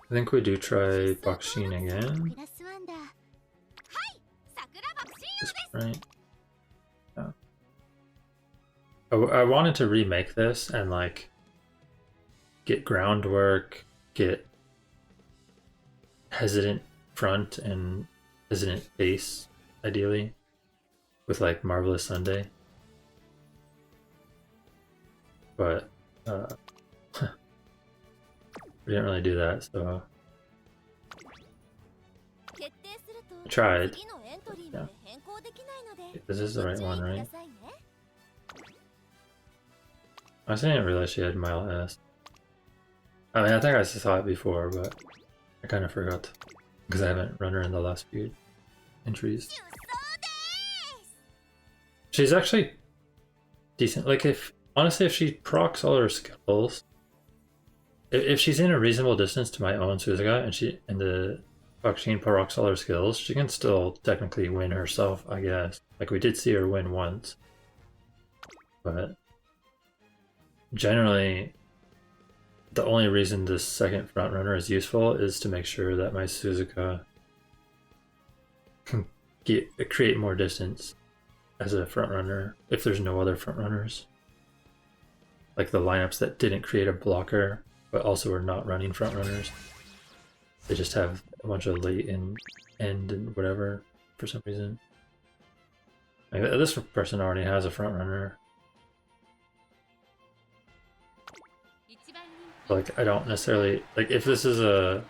I think we do try Bakushin again. Right. Yeah. I wanted to remake this and like get groundwork, get hesitant front and hesitant base, ideally, with like Marvelous Sunday. But we didn't really do that, so I tried. Yeah. This is the right one, right? I didn't realize she had Mile S. I mean, I think I saw it before, but I kind of forgot because I haven't run her in the last few entries. She's actually decent. Like, honestly, if she procs all her skills, if she's in a reasonable distance to my own Suzuka and the Bakushin procs all her skills, she can still technically win herself, I guess. Like, we did see her win once, but generally, the only reason this second front runner is useful is to make sure that my Suzuka can create more distance as a front runner if there's no other front runners. Like the lineups that didn't create a blocker but also are not running front runners. They just have a bunch of late and end and whatever for some reason. Like this person already has a front runner. Like I don't necessarily like if this is a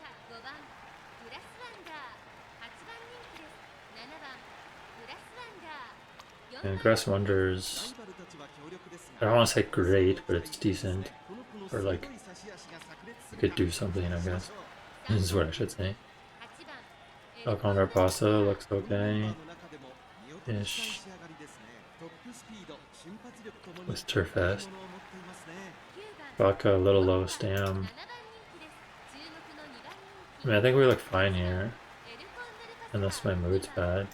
and Grass Wonders, I don't want to say great, but it's decent. Or like it could do something, I guess. This is what I should say. Condor Pasa looks okay ish. With Turfest. Baka a little low stam. I mean, I think we look fine here. Unless my mood's bad.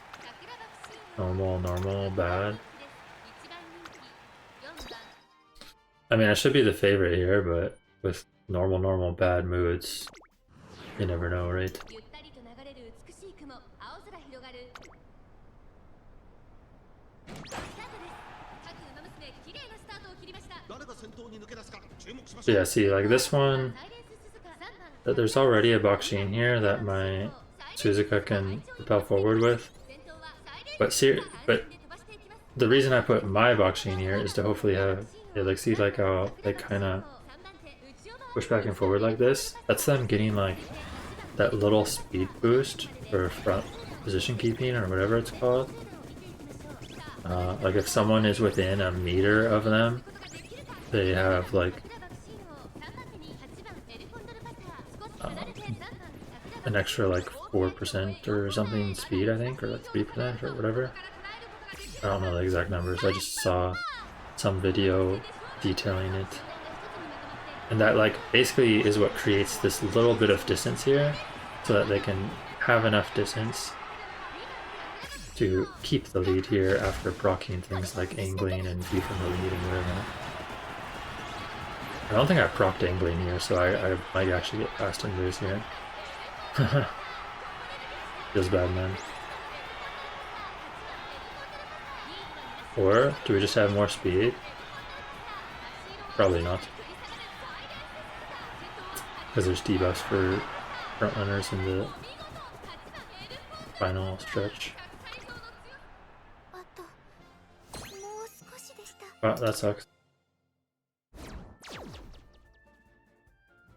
Normal, normal, bad. I mean, I should be the favorite here, but with normal, normal, bad moods, you never know, right? So yeah, see, like this one, that there's already a Bakushin here that my Suzuka can propel forward with. But the reason I put my Bakushin here is to hopefully have, yeah, like see like how they kind of push back and forward like this. That's them getting like that little speed boost for front position keeping or whatever it's called. Like if someone is within a meter of them, they have like an extra like 4% or something speed, I think, or like 3% or whatever. I don't know the exact numbers. I just saw some video detailing it. And that like basically is what creates this little bit of distance here so that they can have enough distance to keep the lead here after proccing things like angling and beefing the lead and whatever. I don't think I procced angling here, so I might actually get fast and lose here. Feels bad, man. Or do we just have more speed? Probably not. Because there's debuffs for front runners in the final stretch. Wow, that sucks.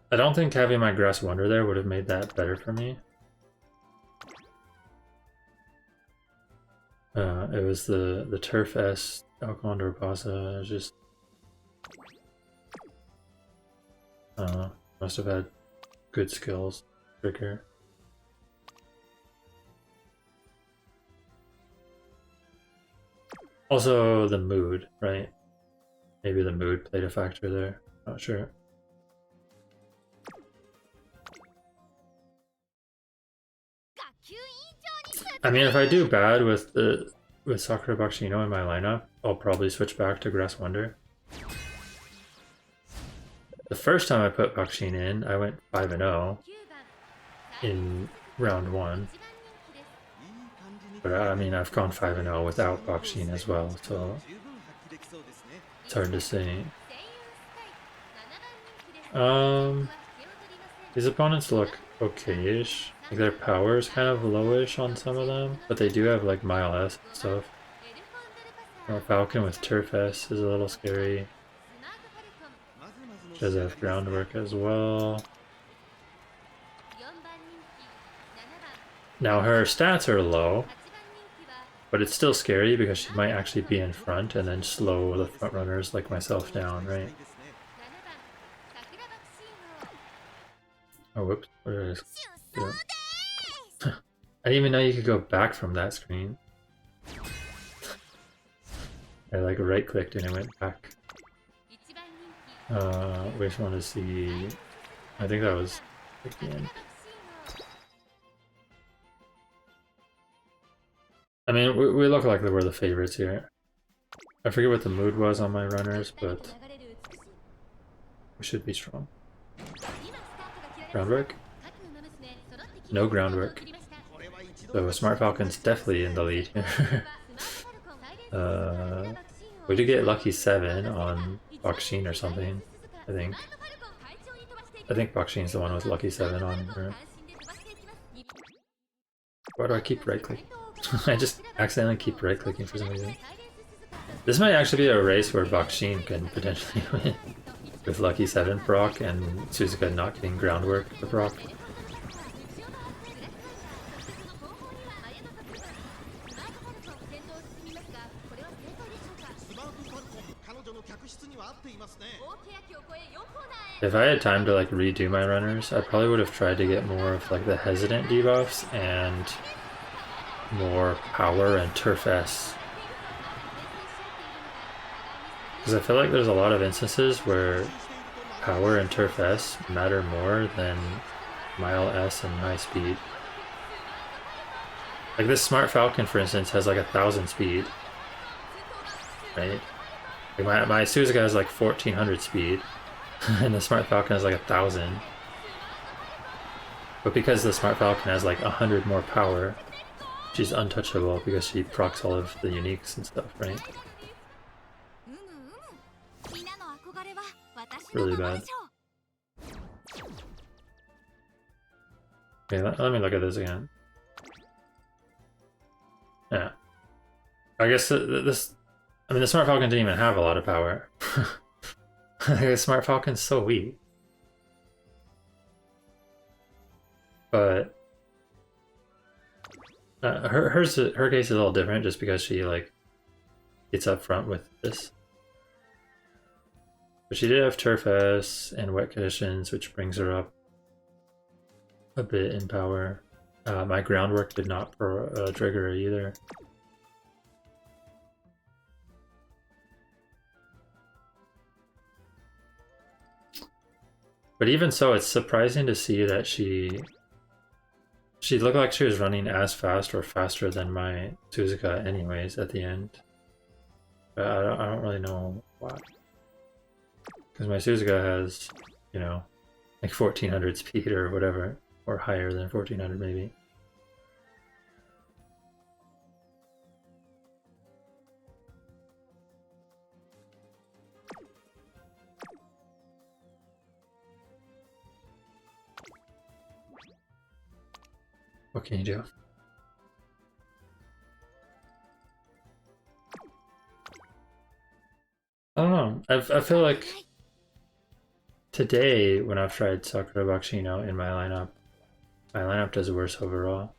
I don't think having my Grass Wonder there would have made that better for me. It was the Turf S Condor Pasa. It was just must have had good skills. Trigger. Also the mood, right? Maybe the mood played a factor there. Not sure. I mean, if I do bad with Sakura Bakushin O in my lineup, I'll probably switch back to Grass Wonder. The first time I put Bakushin in, I went 5-0 in round 1. But I mean, I've gone 5-0 without Bakushin as well, so it's hard to say. These opponents look okay-ish. Like their power is kind of lowish on some of them, but they do have like Mile S and stuff. Falcon with Turf S is a little scary. She does have groundwork as well. Now her stats are low, but it's still scary because she might actually be in front and then slow the front runners like myself down, right? Oh, whoops. What did I just do? I didn't even know you could go back from that screen. I like right-clicked and it went back. We just want to see... I think that was like the end. I mean, we look like we're the favorites here. I forget what the mood was on my runners, but we should be strong. Groundwork? No groundwork. So Smart Falcon's definitely in the lead here. We did get lucky 7 on Bakushin or something, I think. I think Bakushin's the one with lucky 7 on her. Why do I keep right-clicking? I just accidentally keep right-clicking for some reason. This might actually be a race where Bakushin can potentially win. With lucky 7 proc and Suzuka not getting groundwork for proc. If I had time to like redo my runners, I probably would have tried to get more of like the hesitant debuffs and more power and Turf S. Because I feel like there's a lot of instances where power and Turf S matter more than Mile S and high speed. Like this Smart Falcon, for instance, has like 1,000 speed, right? Like my Suzuka has like 1,400 speed, and the Smart Falcon has like 1,000. But because the Smart Falcon has like 100 more power, she's untouchable because she procs all of the uniques and stuff, right? Really bad. Okay, let me look at this again. Yeah. I guess this... I mean, the Smart Falcon didn't even have a lot of power. The Smart Falcon's so weak. But... her case is a little different just because she, like, gets up front with this. But she did have Turf S and Wet Conditions, which brings her up a bit in power. My groundwork did not trigger her either. But even so, it's surprising to see that she looked like she was running as fast or faster than my Suzuka anyways at the end. But I don't really know why. Because my Suzuka has, you know, like 1,400 speed or whatever, or higher than 1,400 maybe. What can you do? I don't know. I feel like today, when I've tried Sakura Bakushin O in my lineup does worse overall.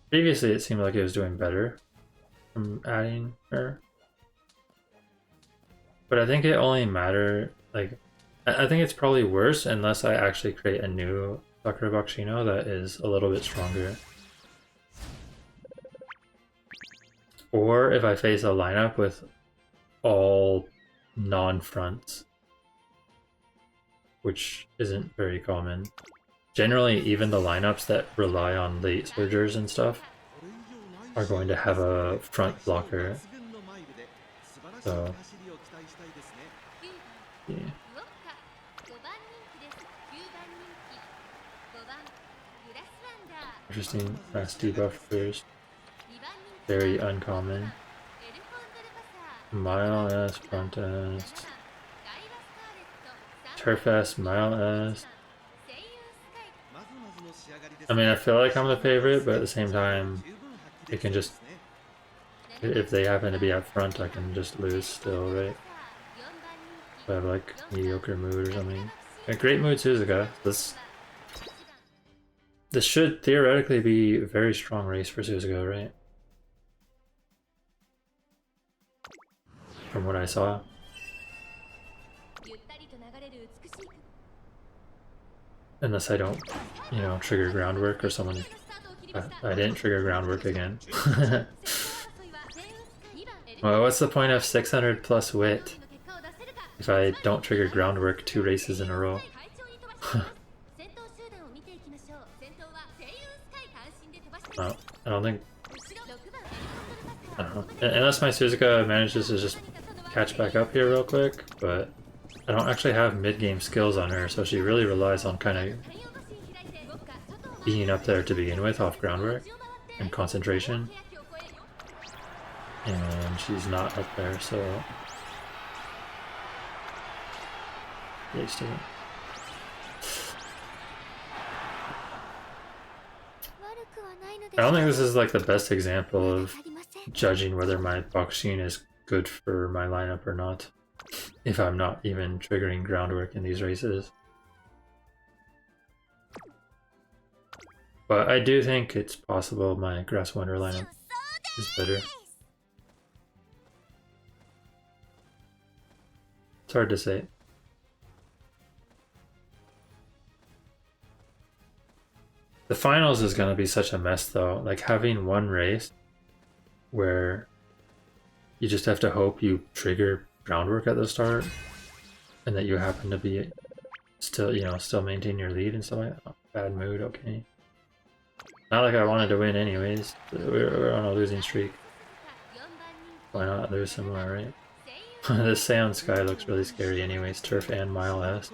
Previously, it seemed like it was doing better from adding her. But I think it only mattered, like, I think it's probably worse unless I actually create a new Sakura Bakushin O that is a little bit stronger. Or if I face a lineup with all non-fronts, which isn't very common. Generally, even the lineups that rely on late surgers and stuff are going to have a front blocker. So Interesting. Fast debuffers. Very uncommon. Mile S, front S. Turf S, Mile S. I mean, I feel like I'm the favorite, but at the same time, it can just... If they happen to be up front, I can just lose still, right? If I have like mediocre mood or something. A great mood Suzuka. This should theoretically be a very strong race for Suzuka, right? From what I saw. Unless I don't, you know, trigger groundwork or someone... I didn't trigger groundwork again. Well, what's the point of 600 plus wit if I don't trigger groundwork 2 races in a row? No, I don't think... I don't know. Unless my Suzuka manages to just catch back up here real quick, but I don't actually have mid-game skills on her, so she really relies on kind of being up there to begin with off groundwork and concentration. And she's not up there, so... Wasting it. I don't think this is like the best example of judging whether my Bakushin is good for my lineup or not, if I'm not even triggering groundwork in these races. But I do think it's possible my Grass Wonder lineup is better. It's hard to say. The finals is going to be such a mess though, like having one race where you just have to hope you trigger groundwork at the start and that you happen to be still, you know, still maintain your lead and stuff like that. Bad mood, okay. Not like I wanted to win anyways, we're on a losing streak. Why not lose some more, right? This Sound Sky looks really scary anyways, Turf and Mile S.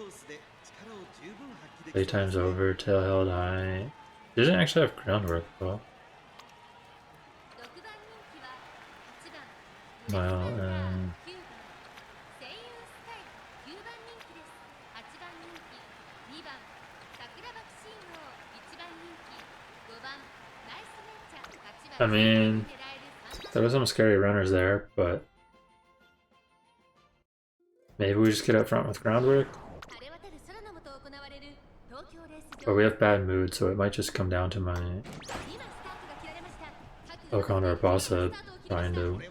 Playtime's over, tail held high. He doesn't actually have groundwork though. Mile I mean, there was some scary runners there, but maybe we just get up front with groundwork. But we have bad mood, so it might just come down to my Condor or Pasa trying to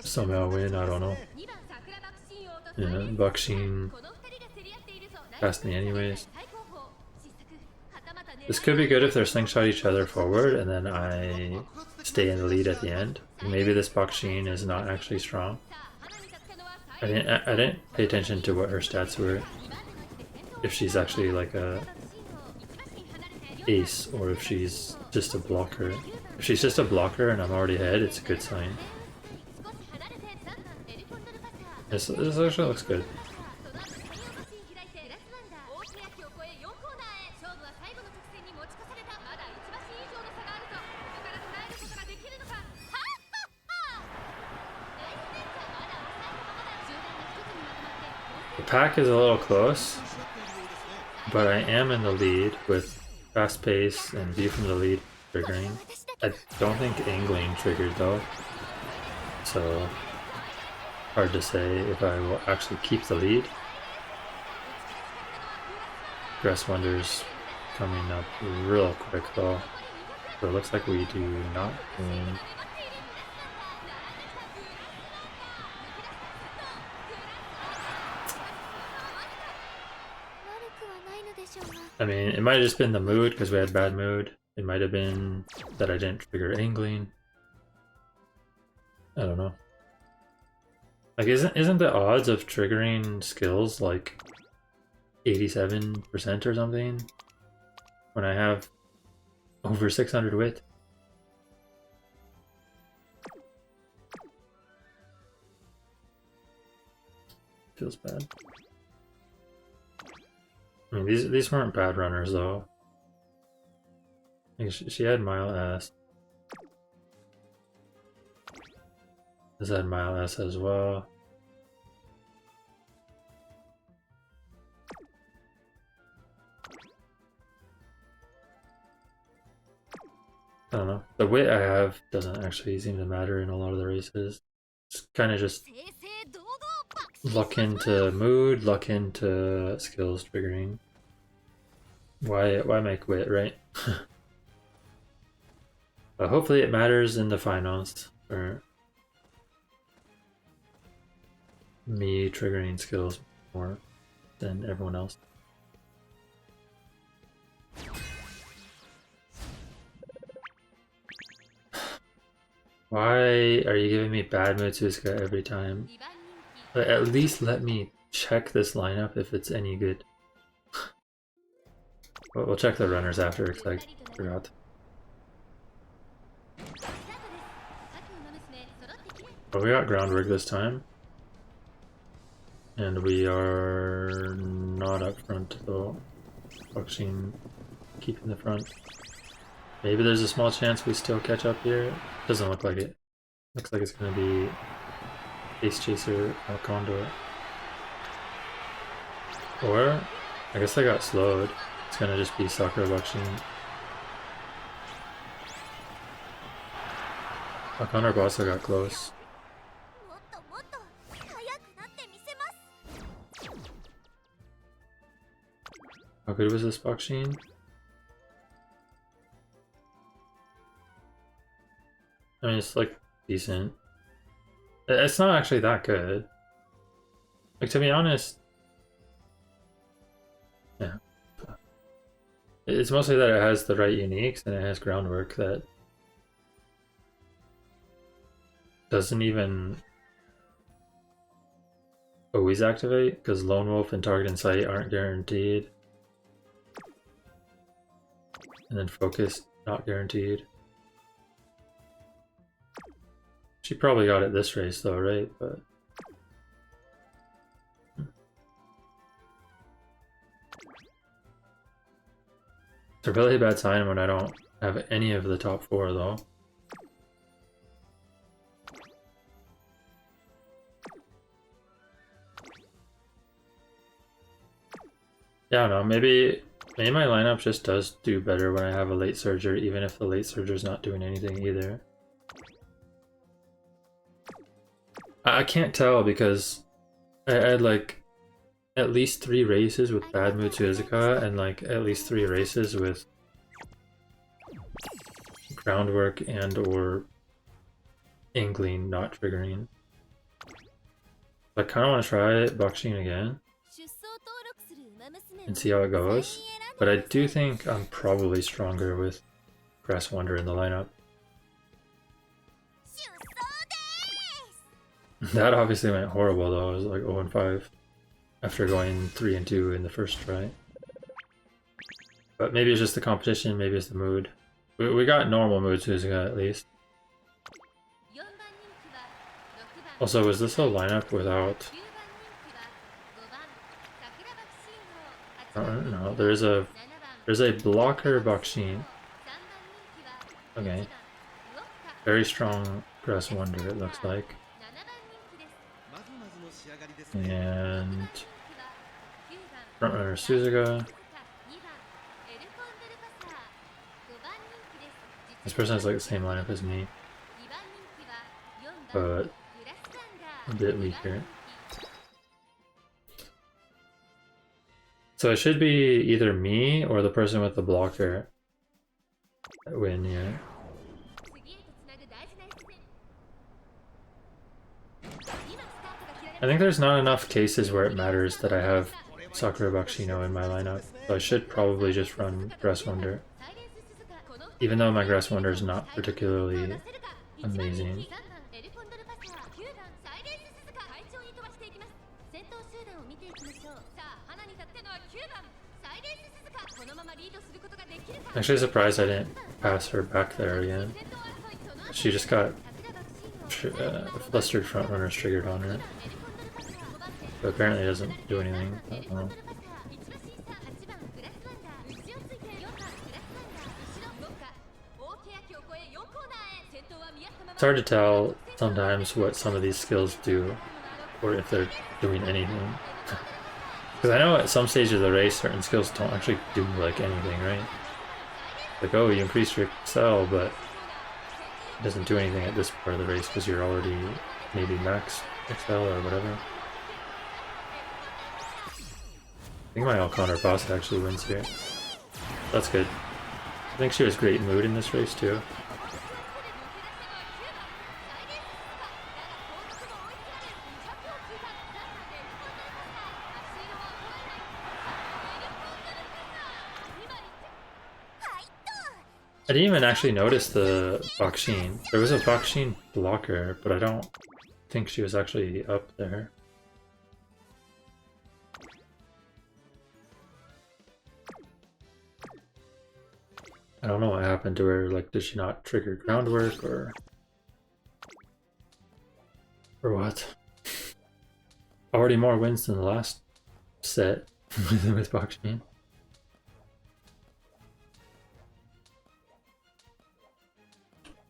somehow win, I don't know. Yeah, Bakushin passed me anyways. This could be good if they're slingshot each other forward and then I stay in the lead at the end. Maybe this Bakushin is not actually strong. I didn't pay attention to what her stats were. If she's actually like a ace or if she's just a blocker. If she's just a blocker and I'm already ahead, it's a good sign. This actually looks good. The pack is a little close, but I am in the lead with fast pace and view from the lead triggering. I don't think angling triggered though, so hard to say if I will actually keep the lead. Grass Wonder's coming up real quick though, so it looks like we do not win. I mean, it might have just been the mood because we had bad mood. It might have been that I didn't trigger angling. I don't know. Like, isn't the odds of triggering skills like 87% or something when I have over 600 wit? Feels bad. I mean, these weren't bad runners though. I think she had Mile S. This had Mile S as well. I don't know. The weight I have doesn't actually seem to matter in a lot of the races. It's kind of just luck into mood, luck into skills triggering. Why make wit, right? But hopefully it matters in the finals for me triggering skills more than everyone else. Why are you giving me bad mood Suzuka every time? But at least let me check this lineup if it's any good. We'll check the runners after because I forgot. But we got groundwork this time. And we are not up front though. Bakushin keeping the front. Maybe there's a small chance we still catch up here. Doesn't look like it. Looks like it's gonna be Ace Chaser or Condor. Or, I guess I got slowed. It's gonna just be Sakura Bakushin. Condor also got close. How good was this Bakushin? I mean, it's like decent. It's not actually that good. Like, to be honest, yeah. It's mostly that it has the right uniques and it has groundwork that doesn't even always activate because Lone Wolf and Target and Sight aren't guaranteed. And then Focus, not guaranteed. She probably got it this race though, right? But it's a really bad sign when I don't have any of the top 4 though. Yeah, I don't know, maybe my lineup just does do better when I have a late surger, even if the late surger's not doing anything either. I can't tell because I had like at least 3 races with bad mood Suzuka and like at least 3 races with groundwork and or Angling not triggering. I kind of want to try Bakushin again and see how it goes, but I do think I'm probably stronger with Grass Wonder in the lineup. That obviously went horrible though. It was like 0-5 after going 3-2 in the first try. But maybe it's just the competition, maybe it's the mood. We got normal mood Suzuka at least. Also, was this a lineup without... I don't know, there's a blocker Bakushin. Okay. Very strong Grass Wonder it looks like. And frontrunner Suzuka. This person has like the same lineup as me, but a bit weaker. So it should be either me or the person with the blocker that win, yeah. I think there's not enough cases where it matters that I have Sakura Bakushin O in my lineup, so I should probably just run Grass Wonder. Even though my Grass Wonder is not particularly amazing. Actually surprised I didn't pass her back there again. She just got flustered front runners triggered on her. But apparently it doesn't do anything. hard to tell sometimes what some of these skills do, or if they're doing anything. Because I know at some stages of the race, certain skills don't actually do like anything, right? Like, oh, you increase your excel, but it doesn't do anything at this part of the race because you're already maybe max excel or whatever. I think my Condor Pasa actually wins here. That's good. I think she was great in mood in this race too. I didn't even actually notice the Bakushin. There was a Bakushin blocker, but I don't think she was actually up there. I don't know what happened to her. Like, did she not trigger groundwork or what? Already more wins than the last set with Bakushin.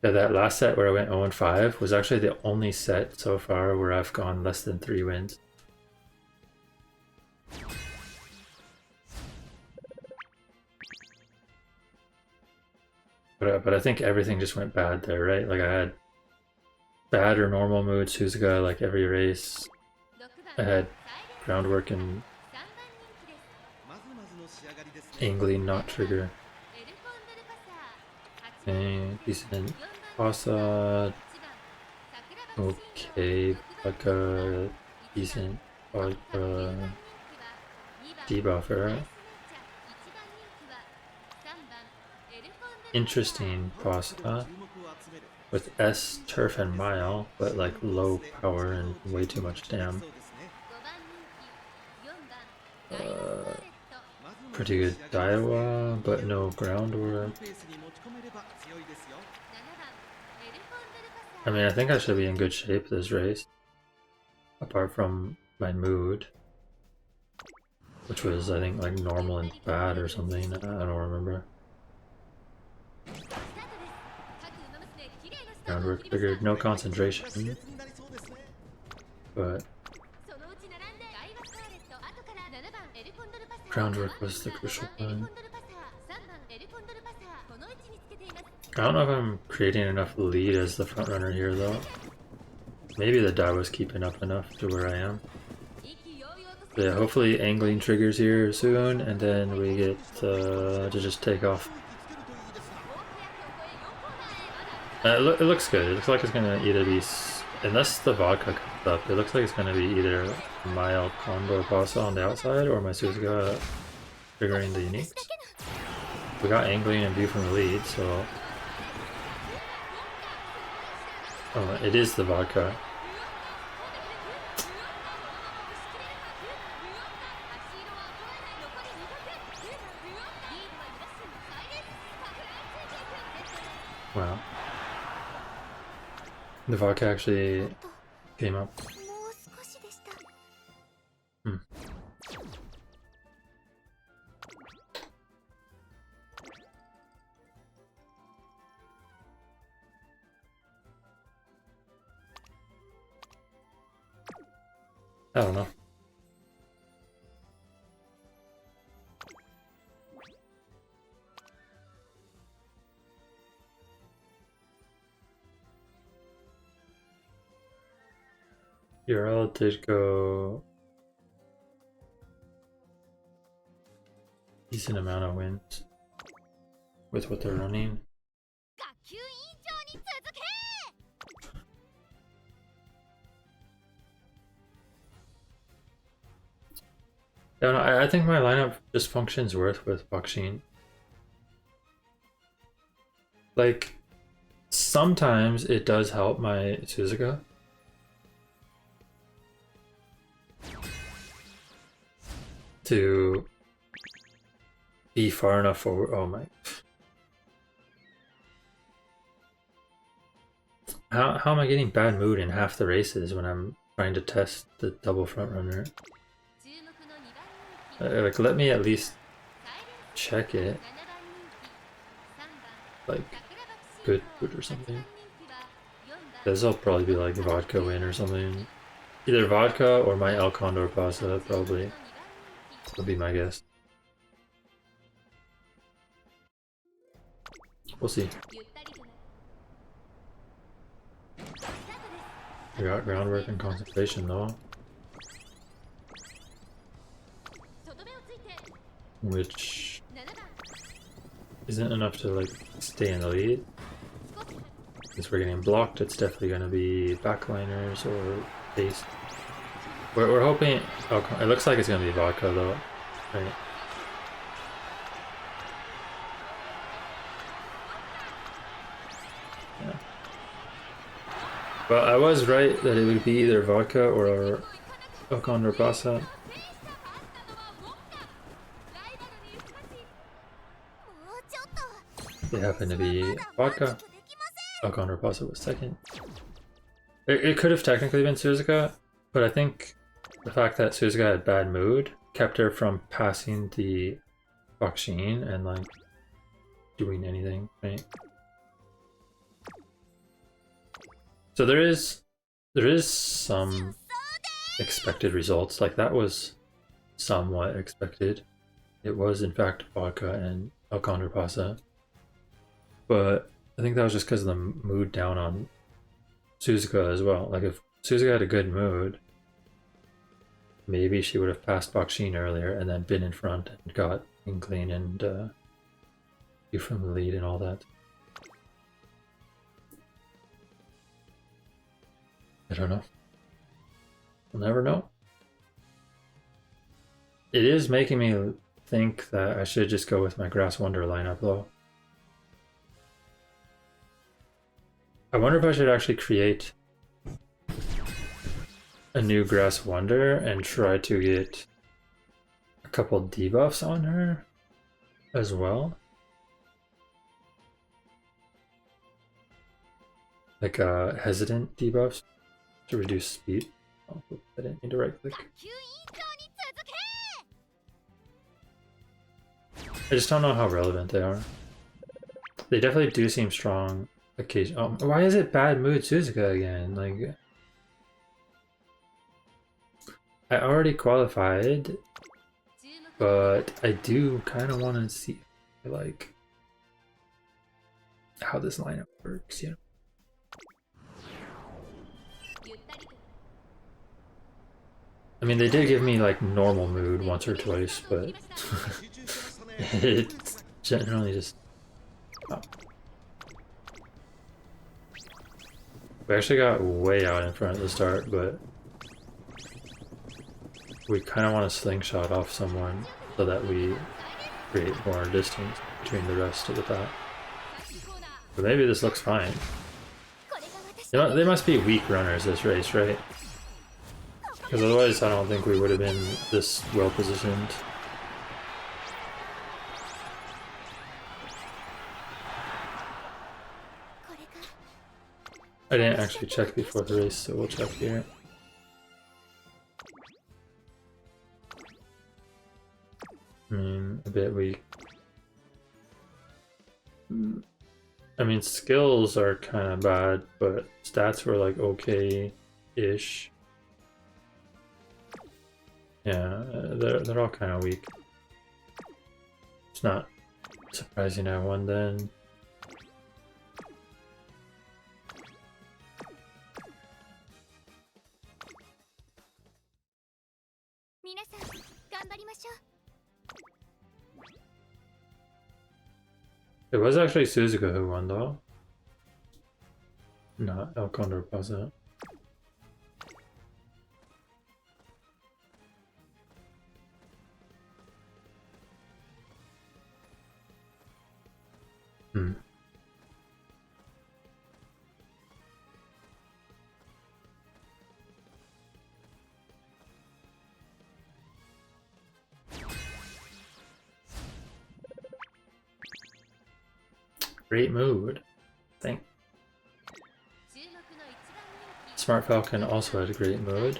Yeah, that last set where I went 0-5 was actually the only set so far where I've gone less than 3 wins. But I think everything just went bad there, right? Like, I had bad or normal mood Suzuka like every race. I had groundwork and angling not trigger. Okay, decent. Pasa. Okay, Baka. Decent. Baka. Debuffer. Interesting Pasa. With S, Turf, and Mile, but like low power and way too much dam. Pretty good Daiwa, but no groundwork. I mean, I think I should be in good shape this race. Apart from my mood. Which was, I think, like normal and bad or something. I don't remember. Groundwork triggered, no concentration. But groundwork was the crucial point. I don't know if I'm creating enough lead as the front runner here though. Maybe the die was keeping up enough to where I am. But yeah, hopefully angling triggers here soon and then we get to just take off. It looks good. It looks like it's gonna either be, unless the vodka comes up, it looks like it's gonna be either my Condor Pasa on the outside or my Suzuka triggering the uniques. We got angling and view from the lead, so. Oh, it is the vodka. Wow. The vodka actually came up. Hmm. I don't know. Ural did go decent amount of wins with what they're running. Yeah, no, I think my lineup just functions worth with Bakushin. Like, sometimes it does help my Suzuka. To be far enough forward. Oh my. How am I getting bad mood in half the races when I'm trying to test the double front runner? Like, let me at least check it. Like, good mood or something. This will probably be like vodka win or something. Either vodka or my El Condor Pasa, probably. Would be my guess. We'll see. We got groundwork and concentration though. Which isn't enough to like stay in the lead. Since we're getting blocked, it's definitely gonna be backliners or base. We're hoping. Oh, it looks like it's gonna be vodka though, right? Yeah. But I was right that it would be either vodka or Condor Pasa. They happen to be vodka. Condor Pasa was second. It could have technically been Suzuka, but I think the fact that Suzuka had bad mood kept her from passing the Bakushin and like doing anything, right? So there is some expected results. Like that was somewhat expected. It was in fact vodka and Condor Pasa. But I think that was just because of the mood down on Suzuka as well. Like if Suzuka had a good mood, maybe she would have passed Bakushin earlier and then been in front and got Inkling and you from the lead and all that. I don't know. We'll never know. It is making me think that I should just go with my Grass Wonder lineup though. I wonder if I should actually create a new Grass Wonder and try to get a couple debuffs on her as well. Like hesitant debuffs to reduce speed. Oh, I didn't need to right click. I just don't know how relevant they are. They definitely do seem strong occasion. Oh, why is it bad mood Suzuka again? Like, I already qualified, but I do kind of want to see like how this lineup works, you know. I mean, they did give me like normal mood once or twice, but it's generally just. Oh. We actually got way out in front at the start, but we kind of want to slingshot off someone so that we create more distance between the rest of the pack. But maybe this looks fine. You know, they must be weak runners this race, right? Because otherwise I don't think we would have been this well positioned. I didn't actually check before the race, so we'll check here. I mean, a bit weak. I mean, skills are kind of bad, but stats were like okay-ish. Yeah, they're all kind of weak. It's not surprising I won then. It was actually Suzuka who won though. Not El Condor Pasa. Great mood. Thank. Smart Falcon also had a great mood.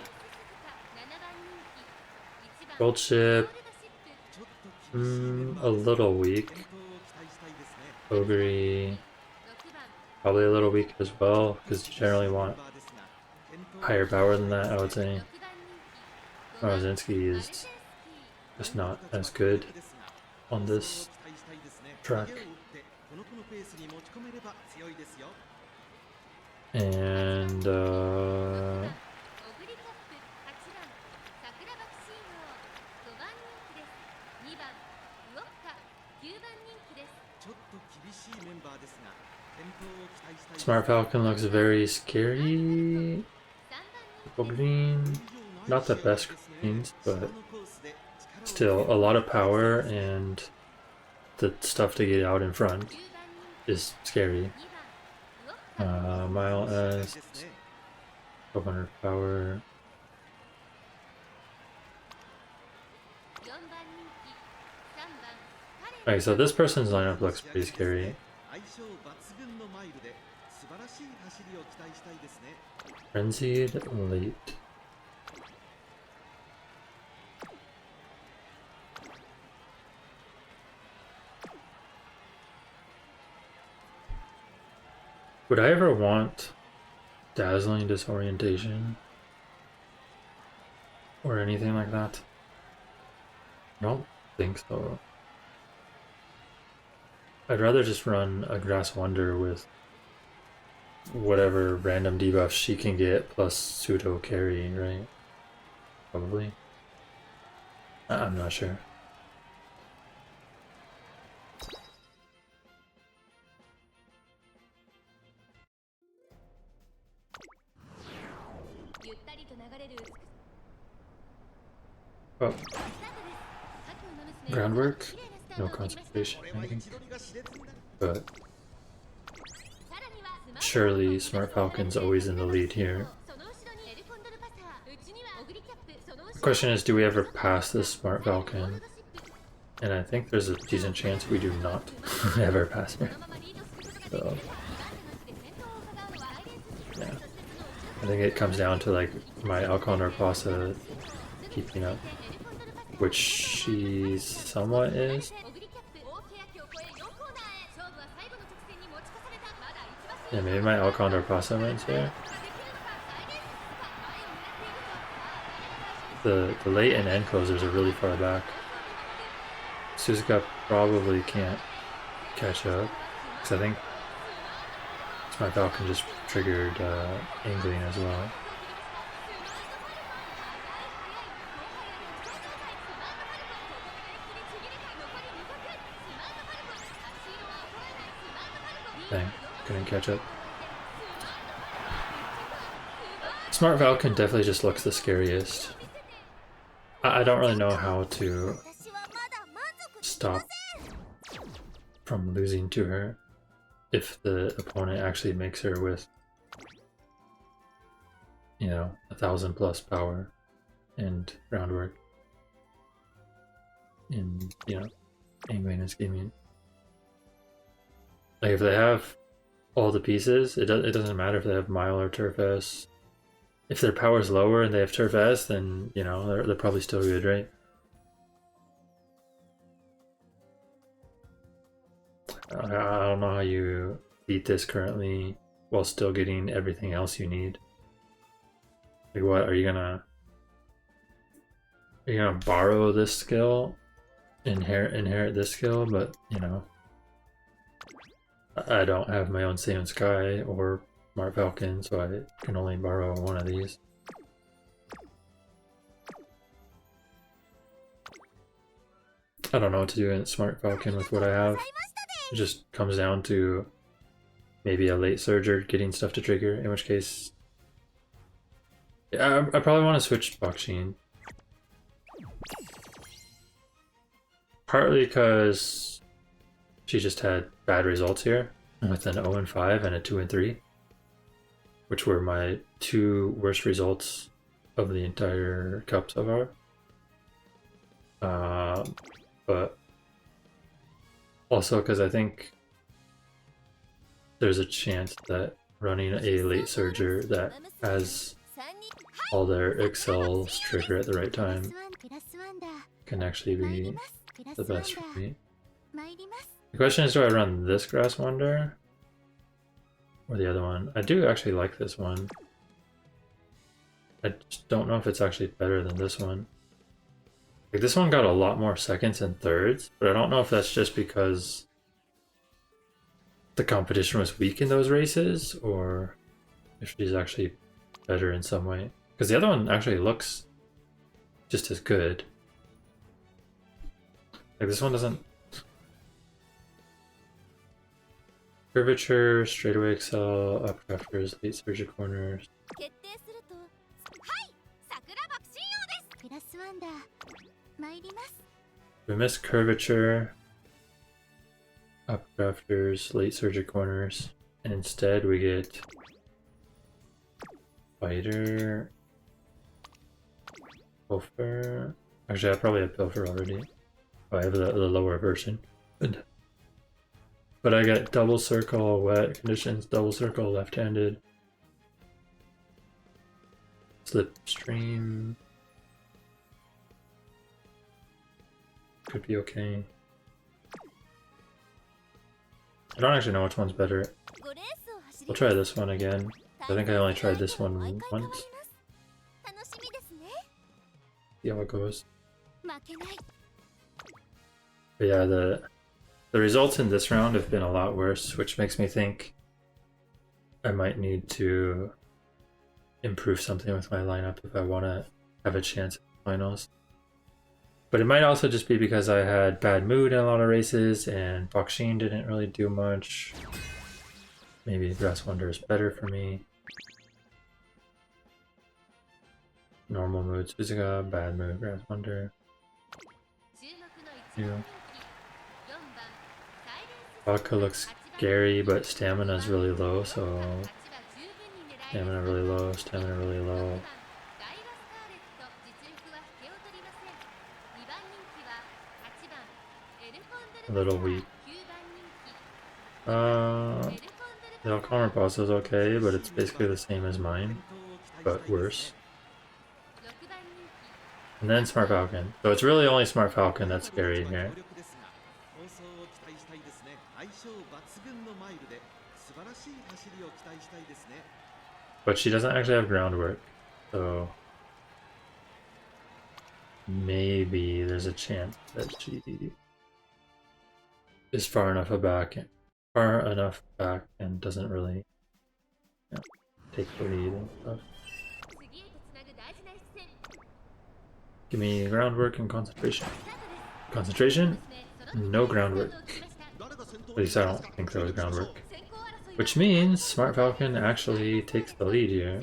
Gold Ship. A little weak. Ogre. probably a little weak as well, because you generally want higher power than that, I would say. Marozinski is just not as good on this track. And Smart Falcon looks very scary. Green, not the best greens, but still a lot of power, and the stuff to get out in front is scary. Mile S, 1200 power. Okay, so this person's lineup looks pretty scary. Frenzied late. Would I ever want dazzling disorientation or anything like that? I don't think so. I'd rather just run a Grass Wonder with whatever random debuffs she can get plus pseudo carry, right? Probably. I'm not sure. Oh. Groundwork? No concentration, I think. But surely Smart Falcon's always in the lead here. The question is, do we ever pass this Smart Falcon? And I think there's a decent chance we do not ever pass her. So, yeah. I think it comes down to like my Condor Pasa keeping up, which she somewhat is. Yeah, maybe my Condor Pasa wins here. The late and end closers are really far back. Suzuka probably can't catch up, because I think Smart Falcon just triggered angling as well. Dang, couldn't catch up. Smart Falcon definitely just looks the scariest. I don't really know how to stop from losing to her if the opponent actually makes her with, you know, 1000+ power and groundwork and, you know, angling and scheming. Like if they have all the pieces, it doesn't matter if they have Mile or Turf S. If their power's lower and they have Turf S, then, you know, they're probably still good, right? I don't know how you beat this currently while still getting everything else you need. Like what, are you gonna borrow this skill, inherit this skill, but you know, I don't have my own Saiyan Sky or Smart Falcon, so I can only borrow one of these. I don't know what to do in Smart Falcon with what I have. It just comes down to maybe a late surger getting stuff to trigger, in which case I probably want to switch Bakushin. Partly because she just had bad results here with an 0 and 5 and a 2 and 3, which were my 2 worst results of the entire cup so far. But also because I think there's a chance that running a late surger that has all their excels trigger at the right time can actually be the best for me. The question is, do I run this Grass Wonder? or the other one. I do actually like this one. I just don't know if it's actually better than this one. Like, this one got a lot more seconds and thirds, but I don't know if that's just because the competition was weak in those races, or if she's actually better in some way. Because the other one actually looks just as good. Like, this one doesn't... Curvature, straightaway excel, upcrafters, late surge corners. We missed curvature, upcrafters, late surge corners, and instead we get fighter, pilfer. Actually, I probably have pilfer already. Oh, I have the lower version. But I get double circle, wet conditions, double circle, left-handed, slipstream. Could be okay. I don't actually know which one's better. We'll try this one again. I think I only tried this one once. See how it goes. But yeah, the results in this round have been a lot worse, which makes me think I might need to improve something with my lineup if I want to have a chance at finals. But it might also just be because I had bad mood in a lot of races and Bakushin didn't really do much. Maybe Grass Wonder is better for me. Normal mood Suzuka, bad mood Grass Wonder. Yeah. Vodka looks scary, but stamina is really low, so stamina really low, stamina really low. A little weak. The Calmer Pasa is okay, but it's basically the same as mine, but worse. And then Smart Falcon. So it's really only Smart Falcon that's scary here. But she doesn't actually have groundwork, so maybe there's a chance that she is far enough back and doesn't really take the lead and stuff. Give me groundwork and concentration. Concentration? No groundwork. At least I don't think there was groundwork. Which means Smart Falcon actually takes the lead here.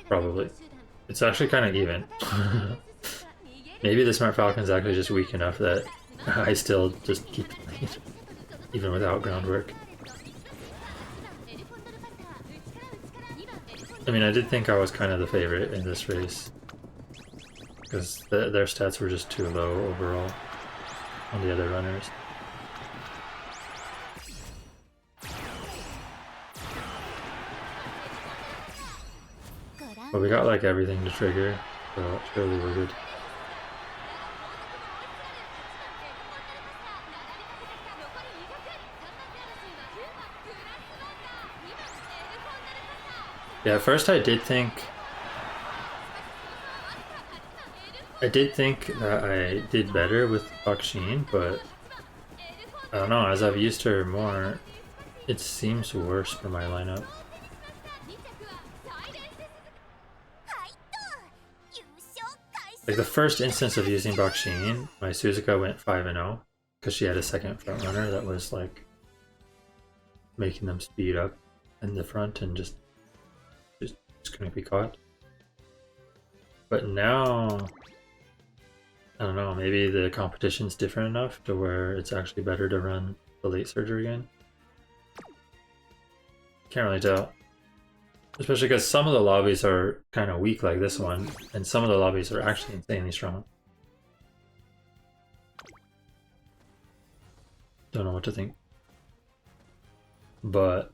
Probably. It's actually kind of even. Maybe the Smart Falcon's actually just weak enough that I still just keep the lead, even without groundwork. I mean, I did think I was kind of the favorite in this race, because their stats were just too low overall on the other runners. But we got like everything to trigger, so surely we're good. Yeah, at first I did think that I did better with Bakushin, but I don't know, as I've used her more, it seems worse for my lineup. Like the first instance of using Bakushin, my Suzuka went 5-0 because she had a second front runner that was like making them speed up in the front and just couldn't be caught. But now, I don't know, maybe the competition's different enough to where it's actually better to run the late surgery again. Can't really tell. Especially because some of the lobbies are kind of weak like this one, and some of the lobbies are actually insanely strong. Don't know what to think. But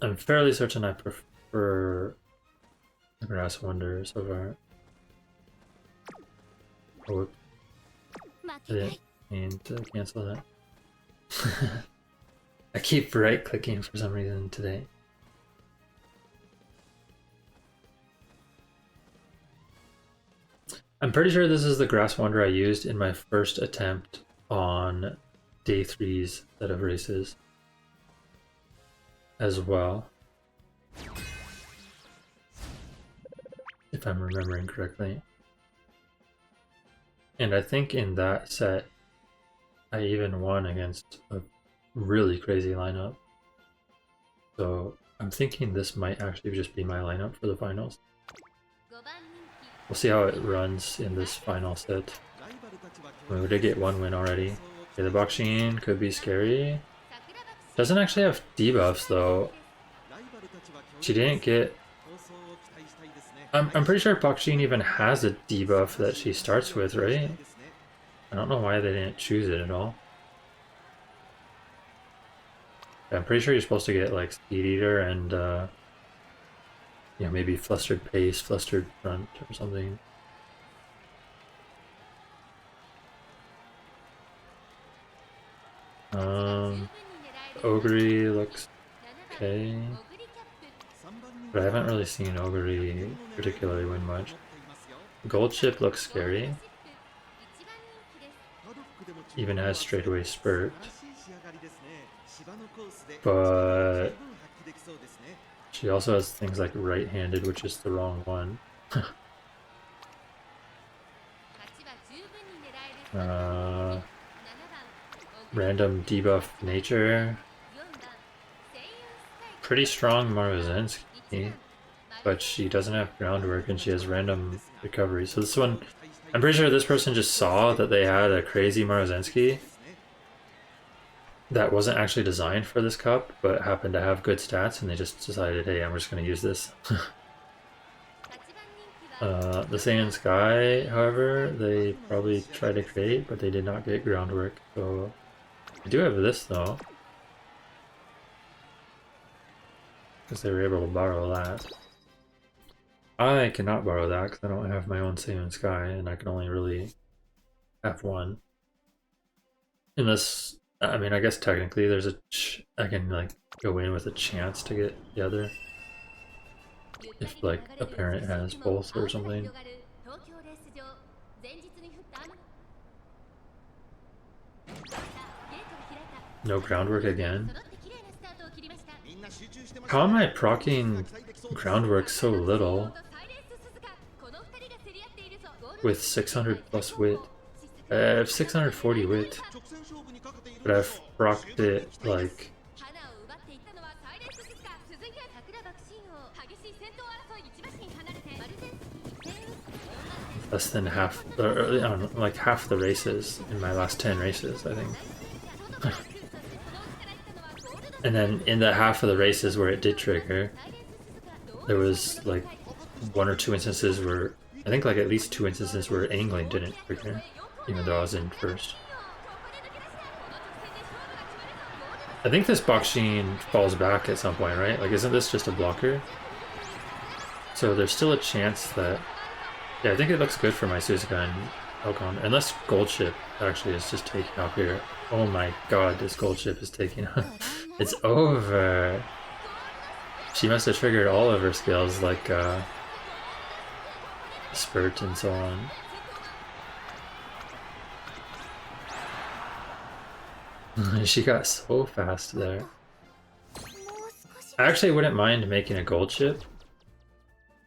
I'm fairly certain I prefer the Grass Wonder so far. Oh, I and to cancel that. I keep right clicking for some reason today. I'm pretty sure this is the Grass Wander I used in my first attempt on day 3's set of races as well, if I'm remembering correctly. And I think in that set I even won against a really crazy lineup. So I'm thinking this might actually just be my lineup for the finals. We'll see how it runs in this final set. We did get one win already. Okay, the Bakushin could be scary. Doesn't actually have debuffs though. She didn't get... I'm pretty sure Bakushin even has a debuff that she starts with, right? I don't know why they didn't choose it at all. I'm pretty sure you're supposed to get like Speed Eater and you know, maybe Flustered Pace, Flustered Front or something. Ogre looks okay, but I haven't really seen Ogre particularly win much. Gold Chip looks scary, even has straightaway Spurt, but she also has things like right-handed, which is the wrong one. Random debuff nature. Pretty strong Marozensky, but she doesn't have groundwork and she has random recovery. So this one, I'm pretty sure this person just saw that they had a crazy Marozensky that wasn't actually designed for this cup, but happened to have good stats, and they just decided, hey, I'm just going to use this. The Saiyan Sky, however, they probably tried to create, but they did not get groundwork. So I do have this though, because they were able to borrow that. I cannot borrow that because I don't have my own Saiyan Sky, and I can only really have one. In this, I mean, I guess technically there's I can like go in with a chance to get the other. If like a parent has both or something. No groundwork again. How am I proccing groundwork so little with 600 plus wit? I have 640 wit, but I've procced it like less than half, or I don't know, like half the races in my last 10 races, I think. And then in the half of the races where it did trigger, there was like 1 or 2 instances where, I think like at least 2 instances where angling didn't trigger, even though I was in first. I think this Bakushin falls back at some point, right? Like, isn't this just a blocker? So there's still a chance that... Yeah, I think it looks good for my Suzuka and Elcon. Unless Gold Chip actually is just taking off here. Oh my god, this Gold Chip is taking off. It's over! She must have triggered all of her skills, like Spurt and so on. She got so fast there. I actually wouldn't mind making a Gold Chip.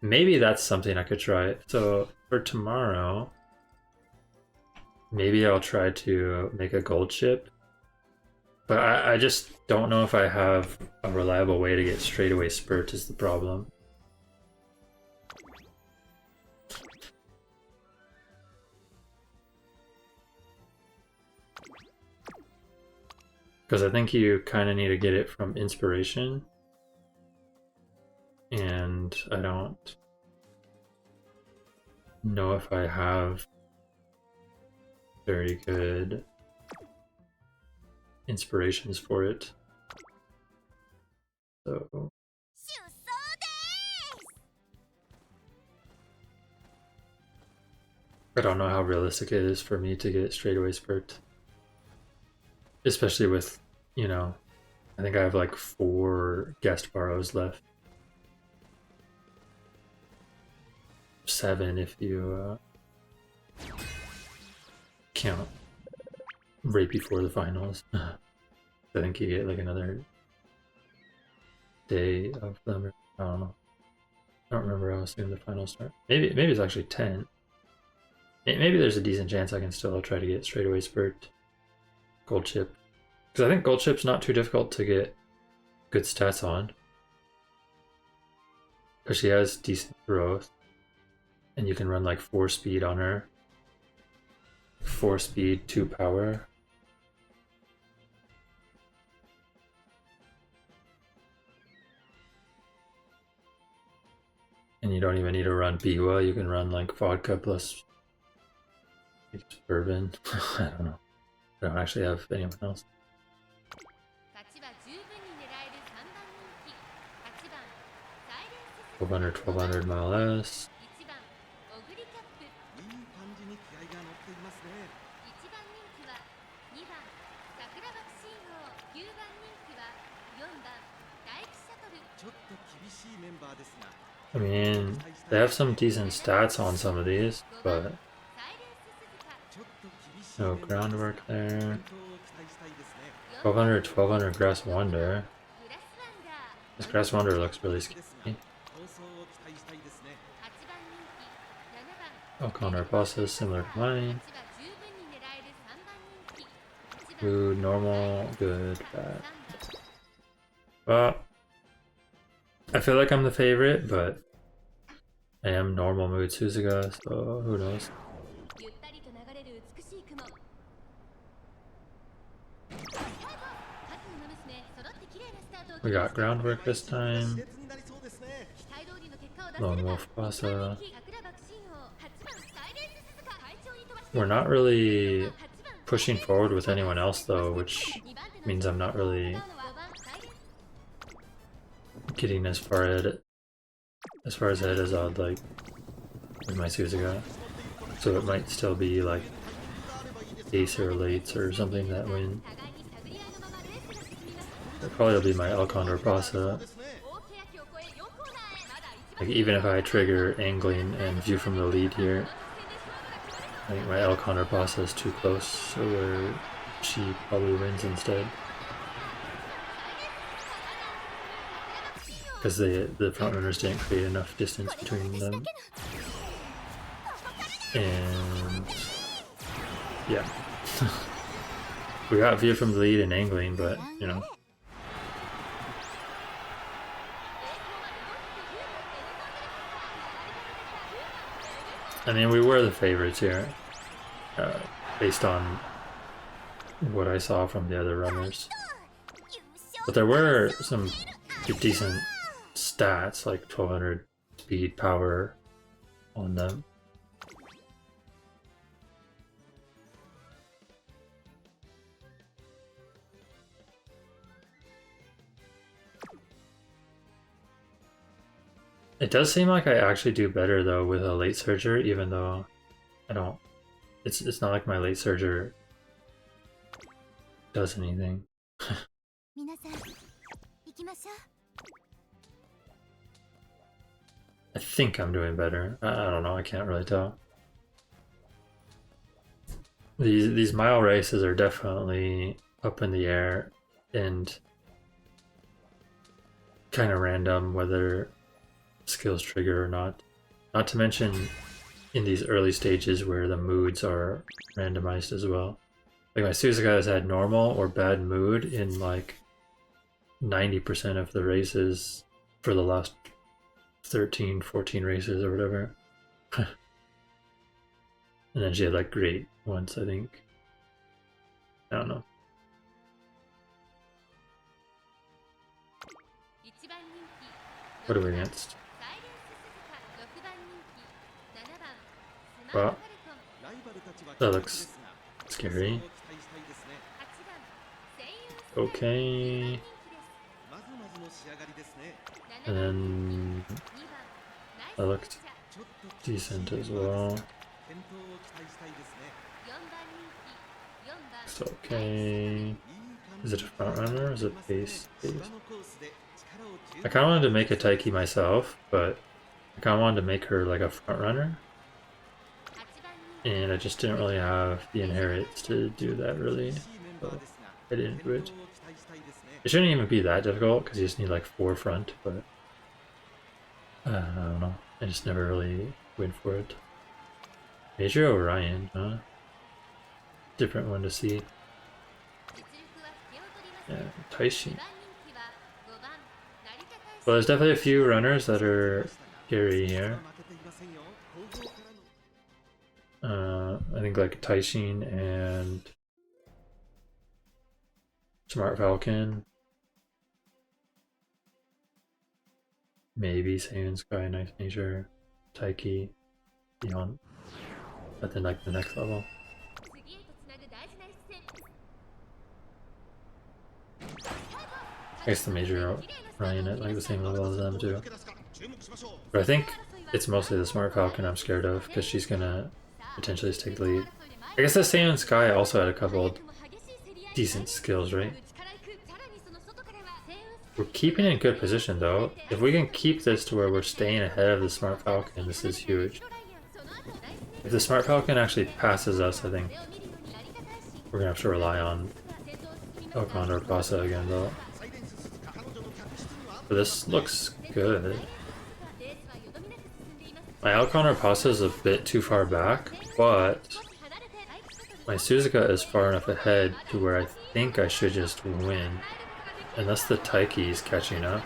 Maybe that's something I could try. So for tomorrow, maybe I'll try to make a Gold Chip. But I just don't know if I have a reliable way to get straightaway Spurt is the problem. Because I think you kind of need to get it from inspiration. And I don't know if I have very good inspirations for it. So I don't know how realistic it is for me to get straightaway Spurt. especially with, you know, I think I have like 4 guest borrows left. 7 if you count right before the finals. I think you get like another day of them. I don't know. I don't remember how soon the finals start. Maybe it's actually 10. Maybe there's a decent chance I can still try to get straightaway spurt gold chip. Because I think gold chip's not too difficult to get good stats on. Because she has decent growth. And you can run like 4 speed on her. 4 speed, 2 power. And you don't even need to run Biwa, you can run like vodka plus bourbon. I don't know. I don't actually have anyone else. 1200 mile S. I mean, they have some decent stats on some of these, but no groundwork there. 1200 Grass Wonder. This Grass Wonder looks really scary. Oh, Condor Pasa, similar to mine. Food, normal, good, bad. Well, I feel like I'm the favorite, but I am normal mood Suzuka, so who knows. We got groundwork this time. Lone Wolf Pasa. We're not really pushing forward with anyone else though, which means I'm not really getting as far ahead as I'd like with my Suzuka. So it might still be like ace or lates or something that win. It probably will be my Condor Pasa. Like even if I trigger angling and view from the lead here, I think my Condor Pasa is too close, so where she probably wins instead. Because the front runners didn't create enough distance between them. And yeah. We got view from the lead and angling, but you know. I mean, we were the favorites here, based on what I saw from the other runners. But there were some decent stats, like 1200 speed, power on them. It does seem like I actually do better though with a late surger, even though I don't. It's not like my late surger does anything. I think I'm doing better. I don't know. I can't really tell. These mile races are definitely up in the air and kind of random whether skills trigger or not. Not to mention in these early stages where the moods are randomized as well. Like my Suzuka has had normal or bad mood in like 90% of the races for the last 13, 14 races or whatever. And then she had like great ones, I think. I don't know. What are we against? Well, that looks scary. Okay. And then that looked decent as well. It's okay. Is it a front runner or is it base? I kind of wanted to make a Taiki myself, but I kind of wanted to make her like a front runner. And I just didn't really have the inherits to do that really, so I didn't do it. It shouldn't even be that difficult because you just need like 4 front, but I don't know. I just never really went for it. Major Orion, huh? Different one to see. Yeah, Taishin. Well, there's definitely a few runners that are scary here. I think like Taishin and Smart Falcon. Maybe Saiyan Sky, Nice Nature, Taiki, beyond. But then like the next level. I guess the Major Ryan at like the same level as them too. But I think it's mostly the Smart Falcon I'm scared of because she's gonna potentially just take the lead. I guess the Saiyan Sky also had a couple decent skills, right? We're keeping in good position though. If we can keep this to where we're staying ahead of the Smart Falcon, this is huge. If the Smart Falcon actually passes us, I think we're gonna have to rely on Condor Pasa again though. But this looks good. My Condor Pasa is a bit too far back, but my Suzuka is far enough ahead to where I think I should just win. Unless the Taiki is catching up.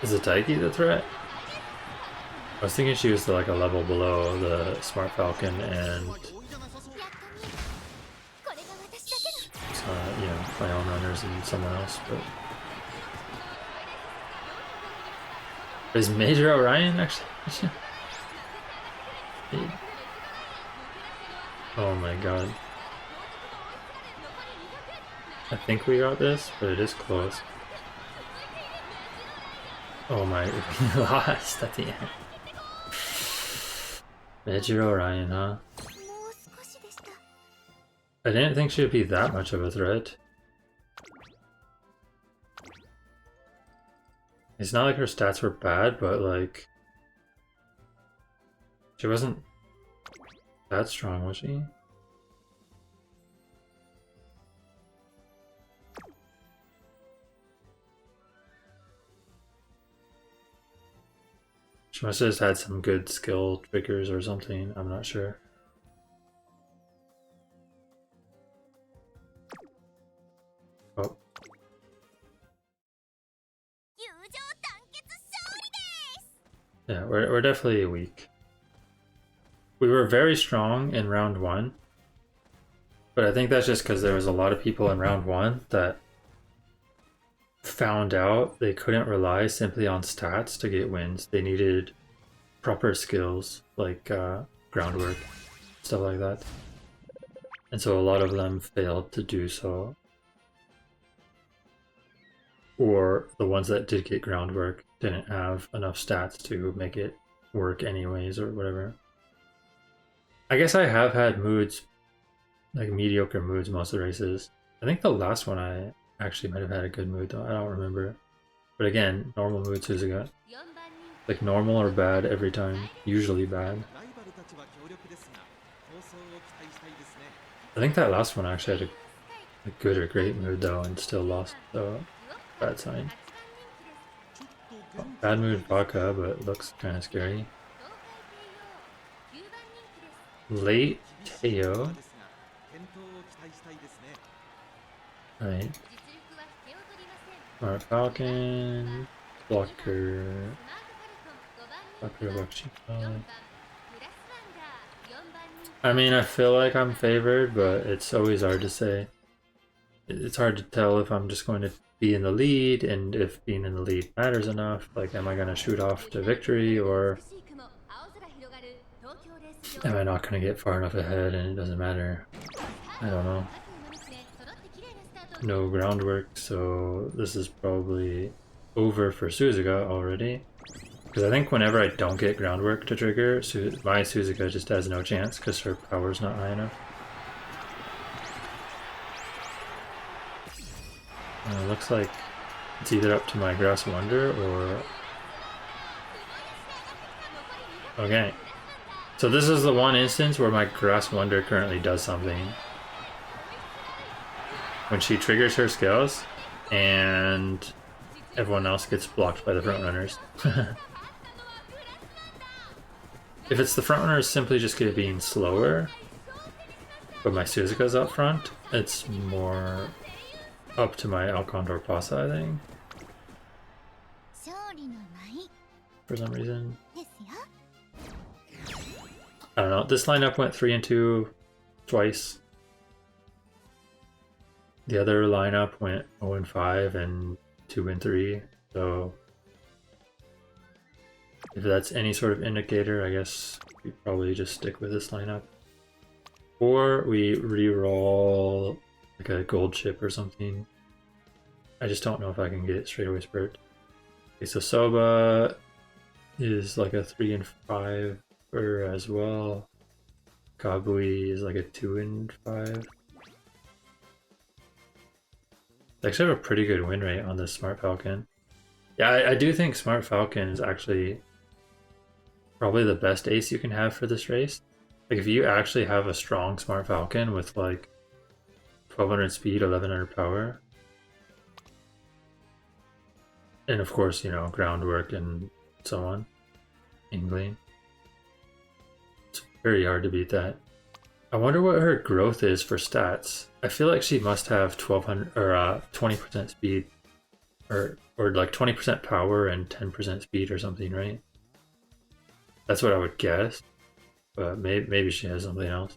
Is the Taiki the threat? I was thinking she was like a level below the Smart Falcon and you know, my own runners and someone else, but is Major Orion actually? Oh my god. I think we got this, but it is close. Oh my, we lost at the end. Major Orion, huh? I didn't think she'd be that much of a threat. It's not like her stats were bad, but like she wasn't that strong, was she? She must have just had some good skill triggers or something, I'm not sure. Oh. Yeah, we're definitely weak. We were very strong in round 1, but I think that's just because there was a lot of people in round 1 that found out they couldn't rely simply on stats to get wins. They needed proper skills like groundwork, stuff like that. And so a lot of them failed to do so. Or the ones that did get groundwork didn't have enough stats to make it work anyways or whatever. I guess I have had moods, like mediocre moods most of the races. I think the last one I actually might have had a good mood though, I don't remember. But again, normal mood Suzuka. Like normal or bad every time, usually bad. I think that last one actually had a good or great mood though and still lost, so bad sign. Bad mood Baka, but looks kind of scary. Late Teo. Right. Smart Falcon. Blocker. Sakura Bakushin O. I mean, I feel like I'm favored, but it's always hard to say. It's hard to tell if I'm just going to be in the lead, and if being in the lead matters enough. Like, am I going to shoot off to victory, or am I not going to get far enough ahead and it doesn't matter? I don't know. No groundwork, so this is probably over for Suzuka already. Because I think whenever I don't get groundwork to trigger, my Suzuka just has no chance because her power's not high enough. Looks like it's either up to my Grass Wonder or... Okay. So this is the one instance where my Grass Wonder currently does something. When she triggers her skills, and everyone else gets blocked by the front runners. If it's the front runners simply just being slower, but my Suzuka's up front, it's more up to my Condor Pasa, I think. For some reason. I don't know. This lineup went 3 and 2 twice. The other lineup went 0 and 5 and 2 and 3. So if that's any sort of indicator, I guess we probably just stick with this lineup. Or we re-roll like a gold chip or something. I just don't know if I can get it straight away spurt. Okay, so Soba is like a 3 and 5 as well. Kabui is like a 2 and 5. They actually have a pretty good win rate on this Smart Falcon. Yeah, I do think Smart Falcon is actually probably the best ace you can have for this race. Like if you actually have a strong Smart Falcon with like 1200 speed, 1100 power, and of course, you know, groundwork and so on, Ingling. It's very hard to beat that. I wonder what her growth is for stats. I feel like she must have 1200 or 20% speed, or like 20% power and 10% speed or something, right? That's what I would guess, but maybe she has something else.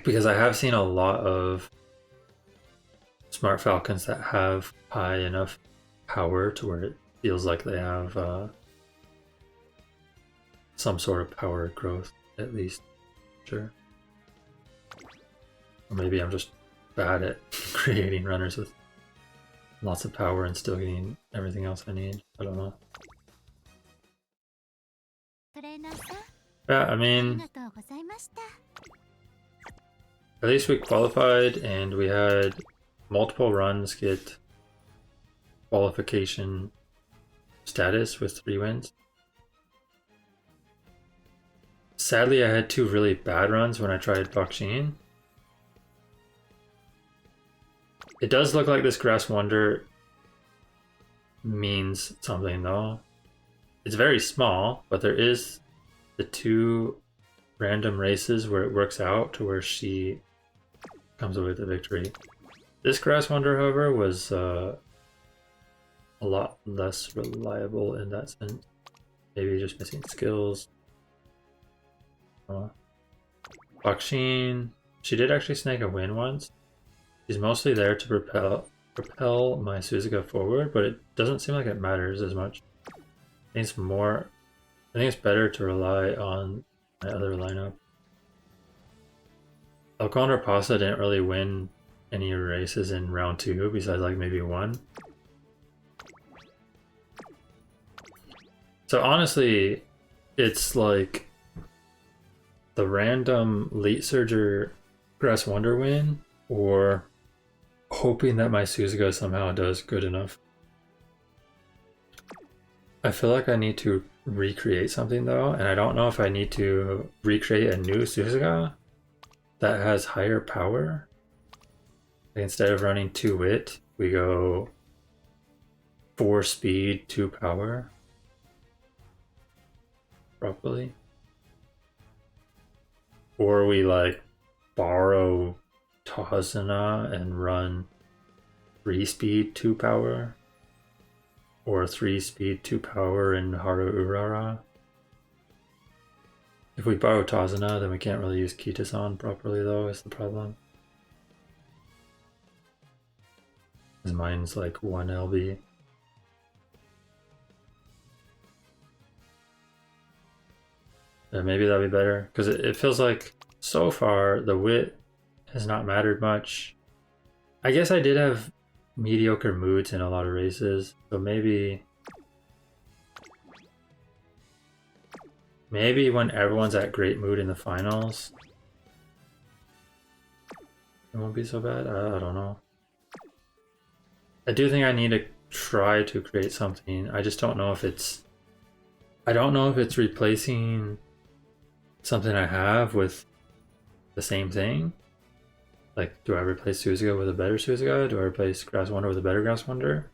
Because I have seen a lot of Smart Falcons that have high enough power to where it feels like they have some sort of power growth, at least. Sure. Or maybe I'm just bad at creating runners with lots of power and still getting everything else I need. I don't know. Yeah, I mean, at least we qualified and we had multiple runs get qualification status with 3 wins. Sadly, I had 2 really bad runs when I tried Bakushin. It does look like this Grass Wonder means something though. It's very small, but there is the 2 random races where it works out to where she comes away with the victory. This Grass Wonder, however, was a lot less reliable in that sense. Maybe just missing skills. Bakushin, she did actually snag a win once. She's mostly there to propel my Suzuka forward, but it doesn't seem like it matters as much. I think it's better to rely on my other lineup. Condor Pasa didn't really win any races in round 2 besides like maybe 1. So honestly, it's like the random late surger Grass Wonder win, or hoping that my Suzuka somehow does good enough. I feel like I need to recreate something though, and I don't know if I need to recreate a new Suzuka that has higher power. Like instead of running 2 wit, we go 4 speed, 2 power. Probably. Or we like borrow Tazuna and run 3 speed, 2 power. Or 3 speed, 2 power in Haru Urara. If we borrow Tazuna, then we can't really use Kitasan properly though, is the problem. Because mine's like 1 LB. Maybe that'd be better, because it feels like so far the wit has not mattered much. I guess I did have mediocre moods in a lot of races, so maybe Maybe when everyone's at great mood in the finals, it won't be so bad. I don't know. I do think I need to try to create something. I just don't know if it's... I don't know if it's replacing something I have with the same thing. Like, do I replace Suzuka with a better Suzuka? Do I replace Grass Wonder with a better Grass Wonder?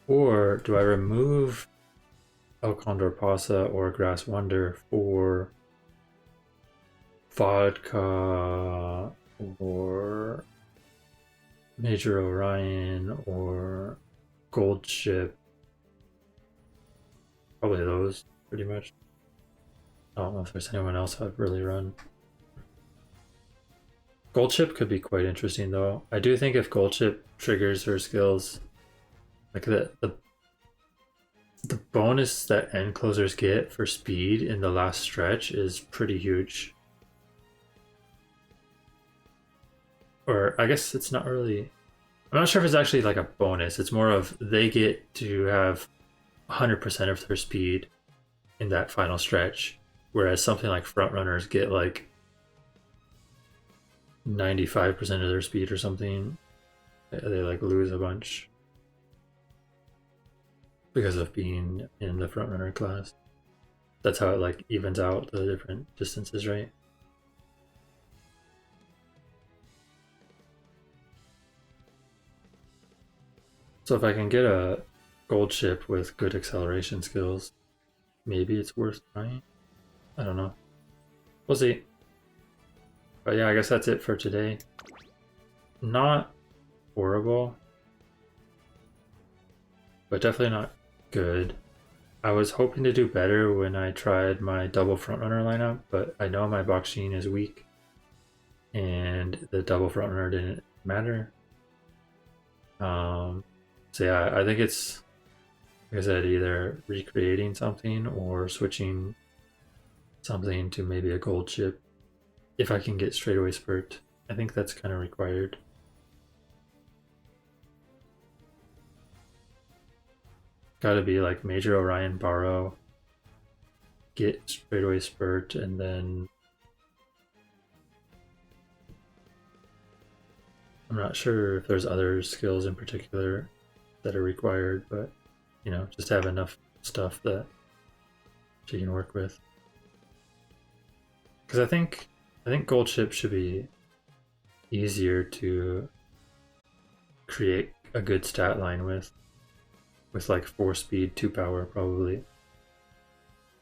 Or do I remove Condor Pasa or Grass Wonder for Vodka or Major Orion or Gold Ship? Probably those, pretty much. I don't know if there's anyone else I've really run. Gold Ship could be quite interesting though. I do think if Gold Ship triggers her skills, like the bonus that end closers get for speed in the last stretch is pretty huge. Or I guess it's not really... I'm not sure if it's actually like a bonus. It's more of they get to have 100% of their speed in that final stretch. Whereas something like front runners get like 95% of their speed or something. They like lose a bunch because of being in the front runner class. That's how it like evens out the different distances, right? So if I can get a gold ship with good acceleration skills, maybe it's worth trying. I don't know. We'll see. But yeah, I guess that's it for today. Not horrible, but definitely not good. I was hoping to do better when I tried my double frontrunner lineup, but I know my Bakushin is weak, and the double frontrunner didn't matter. So yeah, I think it's, like I said, either recreating something or switching something to maybe a gold chip. If I can get straightaway spurt, I think that's kind of required. Gotta be like Major Orion borrow, get straightaway spurt, and then I'm not sure if there's other skills in particular that are required, but you know, just have enough stuff that she can work with. Because I think gold ship should be easier to create a good stat line with like 4 speed, 2 power probably.